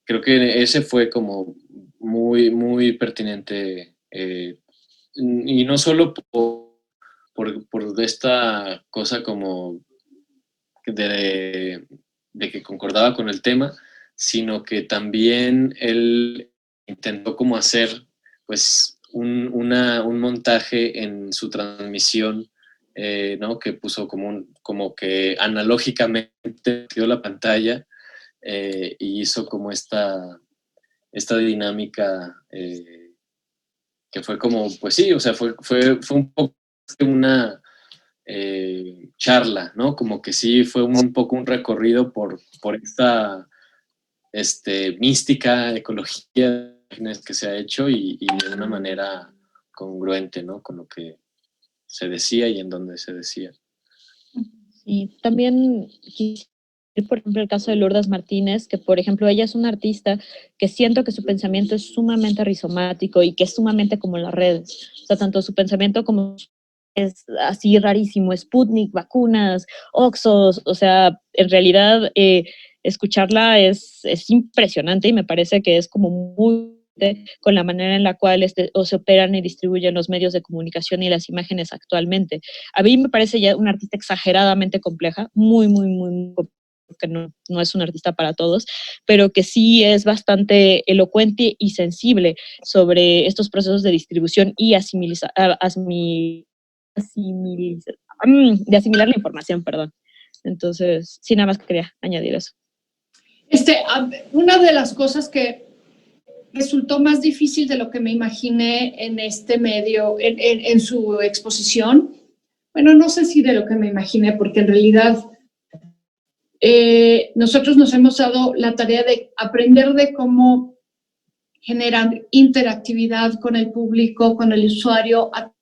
Creo que ese fue como muy, muy pertinente, y no solo por esta cosa como de que concordaba con el tema, sino que también él intentó como hacer pues un montaje en su transmisión, ¿no? Que puso como que analógicamente dio la pantalla, y hizo como esta dinámica, que fue como, pues sí, o sea, fue un poco una charla, ¿no? Como que sí fue un poco un recorrido por esta mística ecología que se ha hecho y de una manera congruente, ¿no? Con lo que se decía y en donde se decía. Y también, por ejemplo, el caso de Lourdes Martínez, que por ejemplo ella es una artista que siento que su pensamiento es sumamente rizomático y que es sumamente como las redes. O sea, tanto su pensamiento como es así rarísimo, Sputnik, vacunas, Oxos, o sea, en realidad escucharla es impresionante y me parece que es como muy con la manera en la cual se operan y distribuyen los medios de comunicación y las imágenes actualmente. A mí me parece ya una artista exageradamente compleja, muy, muy, muy, muy compleja, que no es un artista para todos, pero que sí es bastante elocuente y sensible sobre estos procesos de distribución y de asimilar la información, perdón. Entonces, sí, nada más quería añadir eso. Una de las cosas que resultó más difícil de lo que me imaginé en este medio, en su exposición. Bueno, no sé si de lo que me imaginé, porque en realidad nosotros nos hemos dado la tarea de aprender de cómo generar interactividad con el público, con el usuario, a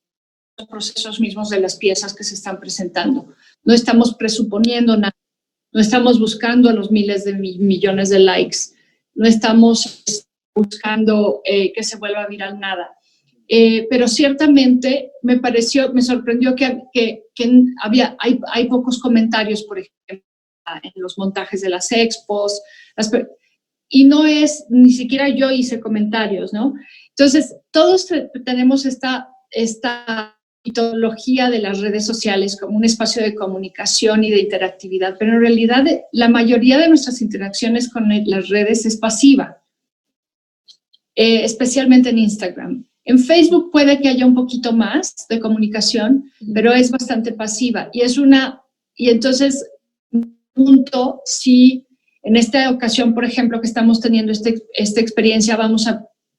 los procesos mismos de las piezas que se están presentando. No estamos presuponiendo nada, no estamos buscando los miles de millones de likes, no estamos buscando que se vuelva viral nada. Pero ciertamente me sorprendió que hay pocos comentarios, por ejemplo, en los montajes de las expos, y no es, ni siquiera yo hice comentarios, ¿no? Entonces, todos tenemos esta mitología de las redes sociales como un espacio de comunicación y de interactividad, pero en realidad la mayoría de nuestras interacciones con las redes es pasiva, especialmente en Instagram. En Facebook puede que haya un poquito más de comunicación, pero es bastante pasiva y entonces, punto, si en esta ocasión, por ejemplo, que estamos teniendo esta experiencia,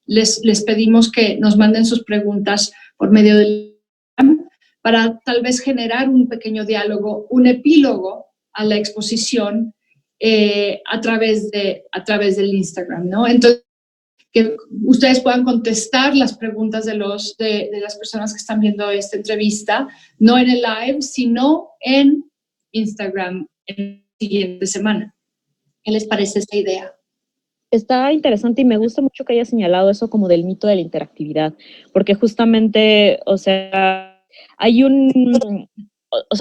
les pedimos que nos manden sus preguntas por medio del para tal vez generar un pequeño diálogo, un epílogo a la exposición a través del Instagram, ¿no? Entonces, que ustedes puedan contestar las preguntas de las personas que están viendo esta entrevista, no en el live, sino en Instagram en la siguiente semana. ¿Qué les parece esa idea? Está interesante y me gusta mucho que haya señalado eso como del mito de la interactividad, porque justamente, o sea,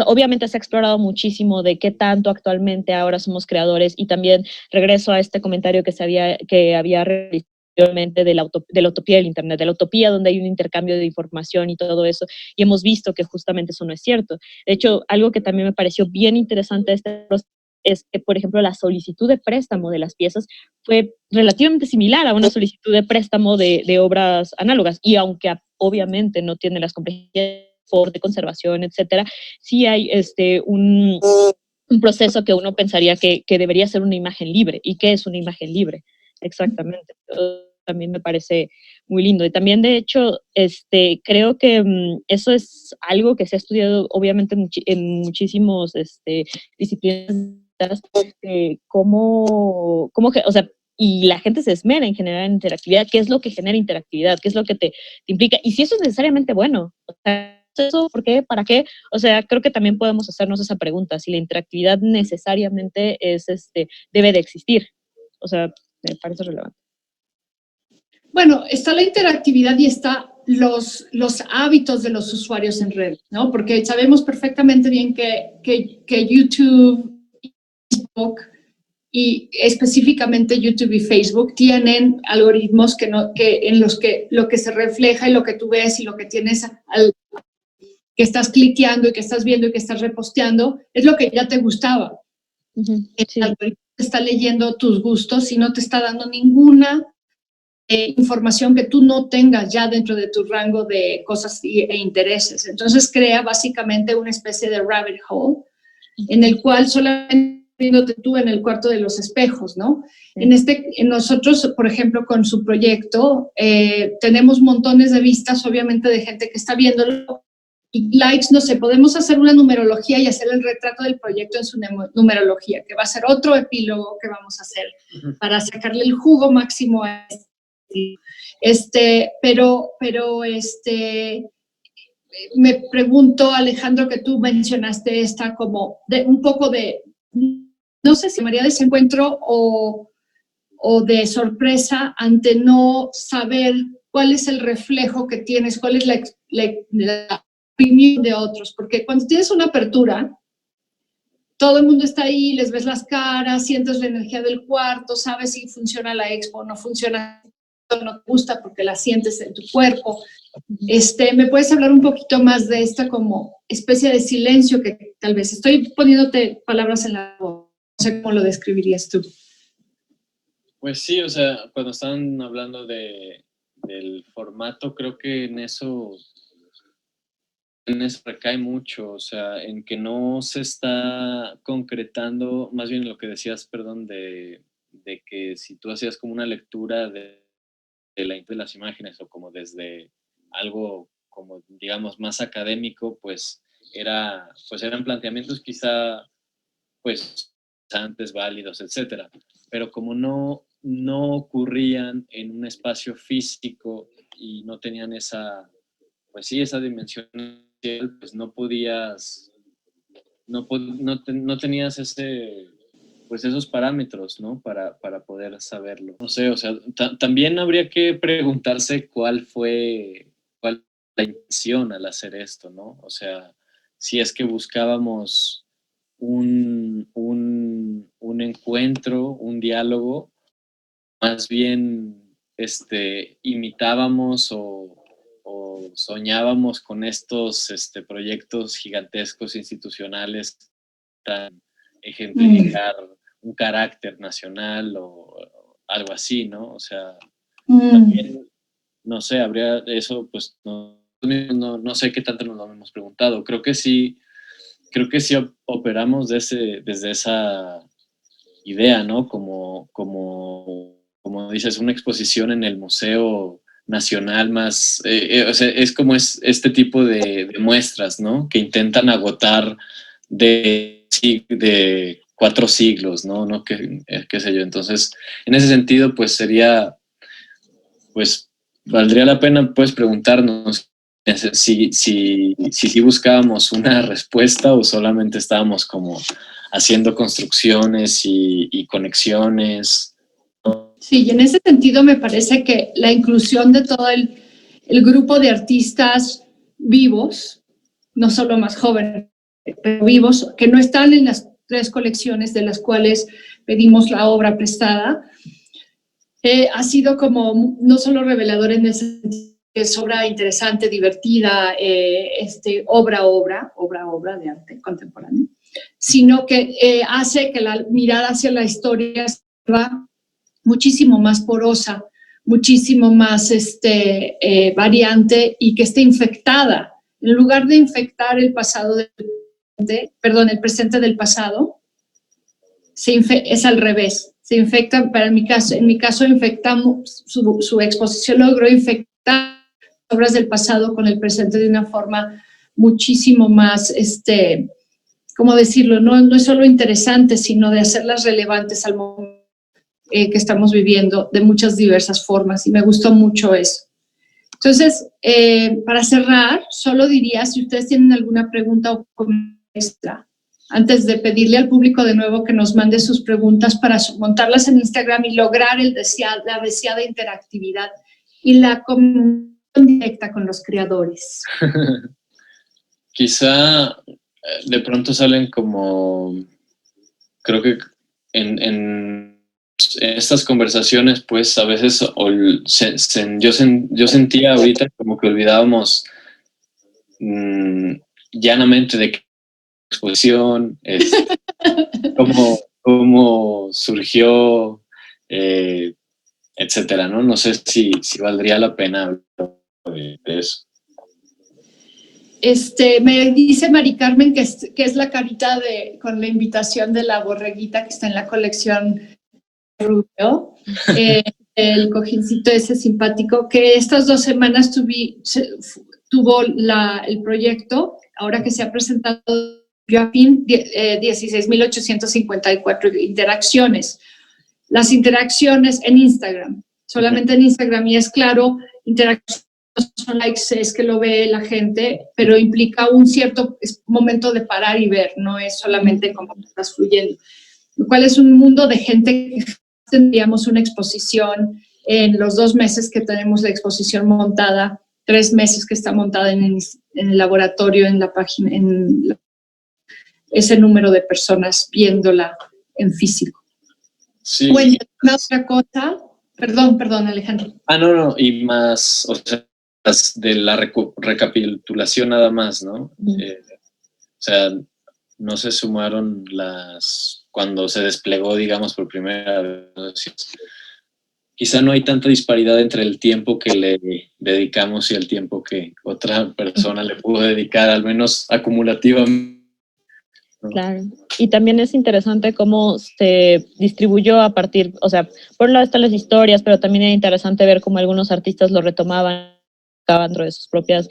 obviamente se ha explorado muchísimo de qué tanto actualmente ahora somos creadores, y también regreso a este comentario que había realizado de la utopía del Internet, de la utopía donde hay un intercambio de información y todo eso, y hemos visto que justamente eso no es cierto. De hecho, algo que también me pareció bien interesante de este proceso es que, por ejemplo, la solicitud de préstamo de las piezas fue relativamente similar a una solicitud de préstamo de obras análogas, y aunque obviamente no tiene las complejidades de conservación, etcétera, sí hay un proceso que uno pensaría que debería ser una imagen libre. ¿Y qué es una imagen libre? Exactamente. También me parece muy lindo. Y también, de hecho, creo que eso es algo que se ha estudiado, obviamente, en muchísimos disciplinas, o sea, y la gente se esmera en generar interactividad. ¿Qué es lo que genera interactividad? ¿Qué es lo que te implica? Y si eso es necesariamente bueno. O sea, ¿eso por qué? ¿Para qué? O sea, creo que también podemos hacernos esa pregunta, si la interactividad necesariamente debe de existir. O sea, me parece relevante. Bueno, está la interactividad y está los hábitos de los usuarios en red, ¿no? Porque sabemos perfectamente bien que YouTube, Facebook y específicamente YouTube y Facebook tienen algoritmos en los que lo que se refleja y lo que tú ves y lo que tienes que estás cliqueando y que estás viendo y que estás reposteando es lo que ya te gustaba. Sí. El algoritmo está leyendo tus gustos y no te está dando ninguna información que tú no tengas ya dentro de tu rango de cosas e intereses. Entonces crea básicamente una especie de rabbit hole en el cual solamente viéndote tú en el cuarto de los espejos, ¿no? Sí. Nosotros, por ejemplo, con su proyecto, tenemos montones de vistas, obviamente, de gente que está viéndolo, y likes, no sé, podemos hacer una numerología y hacer el retrato del proyecto en su numerología, que va a ser otro epílogo que vamos a hacer para sacarle el jugo máximo a pero me pregunto, Alejandro, que tú mencionaste como un poco de, no sé si llamaría desencuentro o de sorpresa ante no saber cuál es el reflejo que tienes, cuál es la opinión de otros, porque cuando tienes una apertura, todo el mundo está ahí, les ves las caras, sientes la energía del cuarto, sabes si funciona la expo o no funciona, no te gusta porque la sientes en tu cuerpo. ¿Me puedes hablar un poquito más de esta como especie de silencio que tal vez estoy poniéndote palabras en la voz? No sé cómo lo describirías tú. Pues sí, o sea, cuando estaban hablando del formato, creo que en eso recae mucho, o sea, en que no se está concretando, más bien lo que decías, perdón, de que si tú hacías como una lectura de de las imágenes o como desde algo como digamos más académico, pues eran planteamientos quizá pues antes válidos, etcétera, pero como no ocurrían en un espacio físico y no tenían esa dimensión, pues no podías, no tenías pues esos parámetros, ¿no? Para poder saberlo. No sé, o sea, también habría que preguntarse cuál fue la intención al hacer esto, ¿no? O sea, si es que buscábamos un encuentro, un diálogo, más bien imitábamos o soñábamos con estos proyectos gigantescos institucionales para ejemplificar un carácter nacional o algo así, ¿no? O sea, también, no sé, habría eso, pues no sé qué tanto nos lo hemos preguntado. Creo que sí operamos desde esa idea, ¿no? Como dices, una exposición en el Museo Nacional más, o sea, es como este tipo de muestras, ¿no? Que intentan agotar de 4 siglos, ¿no? Qué sé yo. Entonces, en ese sentido, pues valdría la pena, pues, preguntarnos si buscábamos una respuesta o solamente estábamos como haciendo construcciones y conexiones. Sí, y en ese sentido me parece que la inclusión de todo el grupo de artistas vivos, no solo más jóvenes, pero vivos, que no están en las 3 colecciones de las cuales pedimos la obra prestada, ha sido como no solo revelador en ese sentido, que es obra interesante, divertida, obra de arte contemporáneo, sino que hace que la mirada hacia la historia sea muchísimo más porosa, muchísimo más variante y que esté infectada. En lugar de infectar el pasado el presente del pasado, es al revés. Se infecta, en mi caso infectamos, su exposición logró infectar obras del pasado con el presente de una forma muchísimo más, ¿cómo decirlo? No es solo interesante, sino de hacerlas relevantes al momento que estamos viviendo de muchas diversas formas, y me gustó mucho eso. Entonces, para cerrar, solo diría, si ustedes tienen alguna pregunta o comentario extra, antes de pedirle al público de nuevo que nos mande sus preguntas para montarlas en Instagram y lograr la deseada interactividad y la comunicación directa con los creadores. Quizá de pronto salen como, creo que en estas conversaciones, pues a veces yo sentía ahorita como que olvidábamos llanamente de qué exposición, cómo surgió, etcétera, ¿no? No sé si valdría la pena hablar de eso. Me dice Mari Carmen que es la carita con la invitación de la borreguita que está en la colección Rubio, el cojincito ese simpático, que estas 2 semanas tuvo el proyecto, ahora que se ha presentado, a fin 16.854 interacciones. Las interacciones en Instagram, solamente en Instagram, y es claro, interacciones son likes, es que lo ve la gente, pero implica un cierto momento de parar y ver, no es solamente como estás fluyendo, lo cual es un mundo de gente que tendríamos una exposición en los 2 meses que tenemos la exposición montada, 3 meses que está montada en el laboratorio, en la página, ese número de personas viéndola en físico. Sí. Bueno, una otra cosa, perdón, Alejandro. No, y más, o sea, de la recapitulación nada más, ¿no? O sea, no se sumaron cuando se desplegó, digamos, por primera vez. Quizá no hay tanta disparidad entre el tiempo que le dedicamos y el tiempo que otra persona le pudo dedicar, al menos acumulativamente. ¿no? Claro. Y también es interesante cómo se distribuyó a partir, o sea, por un lado están las historias, pero también es interesante ver cómo algunos artistas lo retomaban dentro de sus propias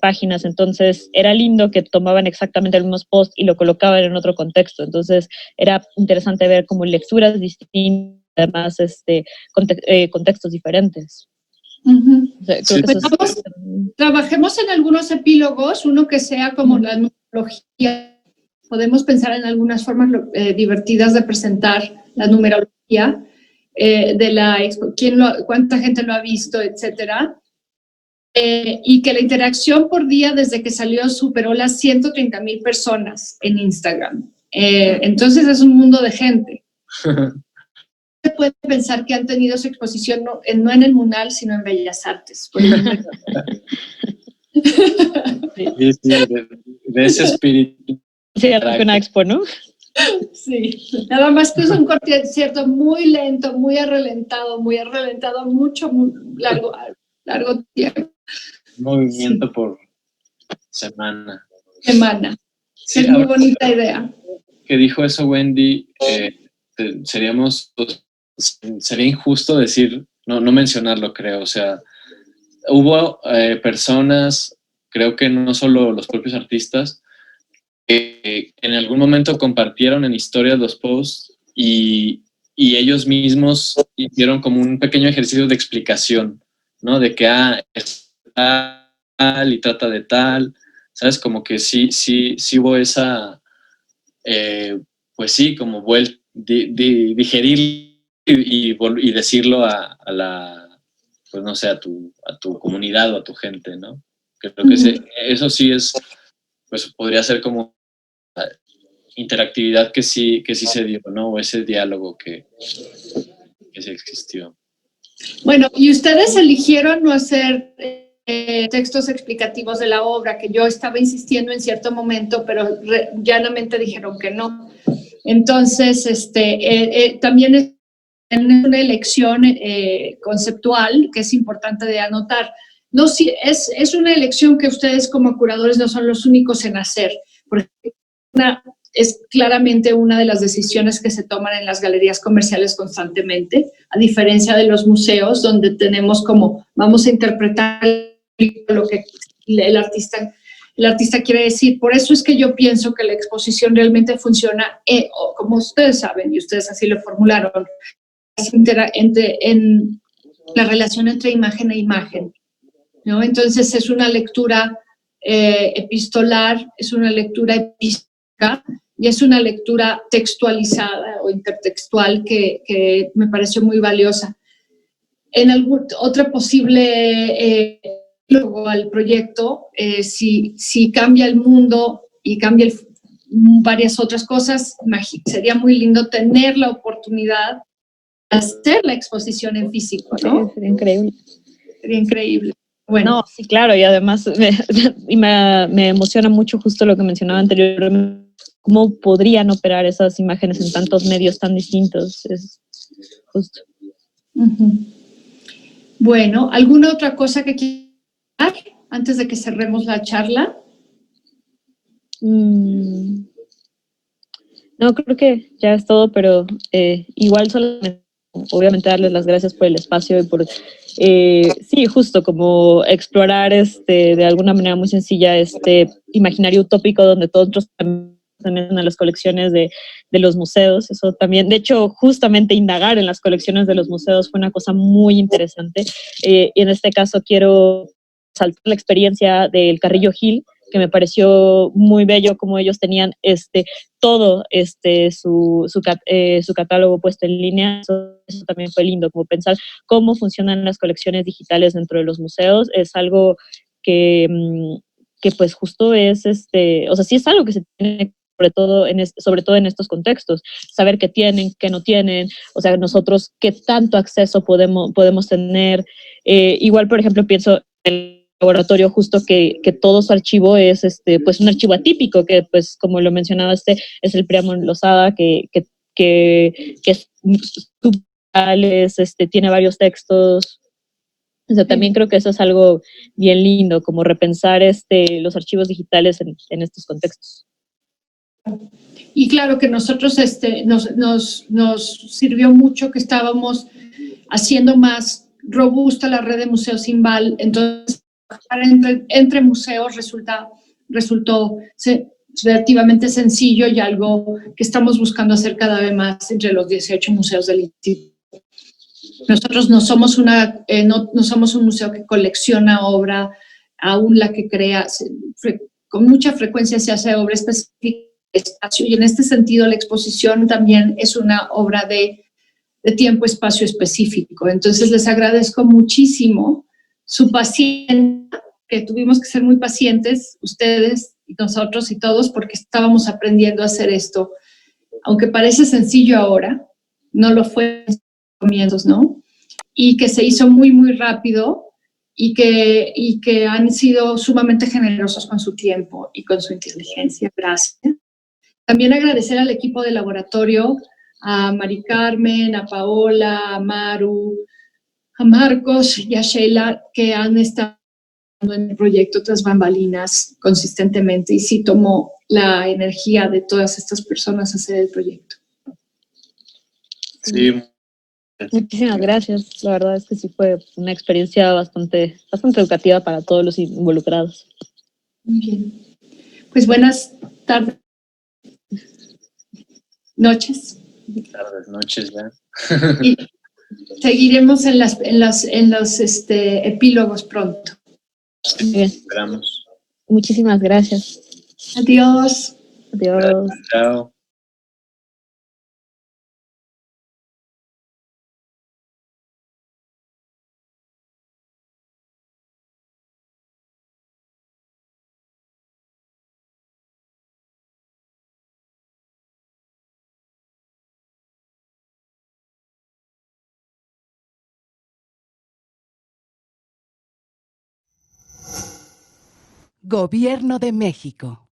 páginas. Entonces, era lindo que tomaban exactamente el mismo post y lo colocaban en otro contexto. Entonces, era interesante ver como lecturas distintas, además, contextos diferentes. Ujú. O sea, creo Sí. que eso Pues trabajemos en algunos epílogos, uno que sea como la numerología. Podemos pensar en algunas formas divertidas de presentar la numerología, de cuánta gente lo ha visto, etcétera. Y que la interacción por día desde que salió superó las 130,000 personas en Instagram. Entonces es un mundo de gente. Se puede pensar que han tenido su exposición no en el MUNAL, sino en Bellas Artes. Por el número. Sí, de ese espíritu. Sí, una expo, ¿no? Sí, nada más que es un concierto muy lento, muy arrelentado, mucho, muy largo tiempo. Movimiento por semana. Semana. Sí, Es muy bonita idea. Que dijo eso Wendy, sería injusto decir, no mencionarlo, creo. O sea, hubo personas, creo que no solo los propios artistas, que en algún momento compartieron en historias los posts y ellos mismos hicieron como un pequeño ejercicio de explicación, ¿no? De que, es tal y trata de tal, ¿sabes? Como que sí hubo esa, pues sí, como digerir y decirlo a la, pues no sé, a tu comunidad o a tu gente, ¿no? Creo que eso sí es, pues podría ser como interactividad que sí se dio, ¿no? O ese diálogo que sí existió. Bueno, y ustedes eligieron no hacer textos explicativos de la obra, que yo estaba insistiendo en cierto momento, pero llanamente dijeron que no. Entonces, también es una elección conceptual que es importante de anotar. No, sí, es una elección que ustedes como curadores no son los únicos en hacer, porque es claramente una de las decisiones que se toman en las galerías comerciales constantemente, a diferencia de los museos, donde tenemos como, vamos a interpretar lo que el artista quiere decir. Por eso es que yo pienso que la exposición realmente funciona, como ustedes saben, y ustedes así lo formularon, en la relación entre imagen e imagen, ¿no? Entonces es una lectura epistolar, es una lectura epística y es una lectura textualizada o intertextual que me pareció muy valiosa. En otra posible al proyecto, si cambia el mundo y cambia varias otras cosas, sería muy lindo tener la oportunidad de hacer la exposición en físico, ¿no? Sí, sería increíble. Sería increíble. Bueno. No, sí, claro, y además me emociona mucho justo lo que mencionaba anteriormente, cómo podrían operar esas imágenes en tantos medios tan distintos. Es justo. Bueno, ¿alguna otra cosa que quieras antes de que cerremos la charla? No, creo que ya es todo, pero igual solamente, obviamente, darles las gracias por el espacio y por, sí, justo como explorar de alguna manera muy sencilla este imaginario utópico donde todos también en las colecciones de los museos. Eso también, de hecho, justamente indagar en las colecciones de los museos fue una cosa muy interesante. Y en este caso quiero saltar la experiencia del Carrillo Gil, que me pareció muy bello como ellos tenían todo su catálogo puesto en línea. Eso también fue lindo, como pensar cómo funcionan las colecciones digitales dentro de los museos. Es algo que pues justo es, o sea, sí es algo que se tiene sobre todo en estos contextos, saber qué tienen, qué no tienen, o sea, nosotros qué tanto acceso podemos tener. Igual, por ejemplo, pienso en el laboratorio justo que todo su archivo es pues un archivo atípico, que pues como lo mencionaba es el Priamon Lozada, que es tiene varios textos. O sea, también creo que eso es algo bien lindo, como repensar los archivos digitales en estos contextos. Y claro que nosotros nos sirvió mucho que estábamos haciendo más robusta la red de museos Imbal, entonces entre museos resultó relativamente sencillo y algo que estamos buscando hacer cada vez más entre los 18 museos del instituto. Nosotros no somos no somos un museo que colecciona obra, aún la que crea, con mucha frecuencia se hace obra específica de espacio, y en este sentido la exposición también es una obra de tiempo, espacio específico. Entonces les agradezco muchísimo su paciencia, que tuvimos que ser muy pacientes, ustedes y nosotros y todos, porque estábamos aprendiendo a hacer esto. Aunque parece sencillo ahora, no lo fue en los comienzos, ¿no? Y que se hizo muy, muy rápido y que han sido sumamente generosos con su tiempo y con su inteligencia. Gracias. También agradecer al equipo de laboratorio, a Mari Carmen, a Paola, a Maru, a Marcos y a Sheila, que han estado en el proyecto tras bambalinas consistentemente, y sí tomó la energía de todas estas personas a hacer el proyecto. Sí. Muchísimas gracias. La verdad es que sí fue una experiencia bastante educativa para todos los involucrados. Muy bien. Pues buenas tardes. Noches. Tardes, noches ya. Y seguiremos en los epílogos pronto. Bien. Esperamos. Muchísimas gracias. Adiós. Adiós. Chao. Gobierno de México.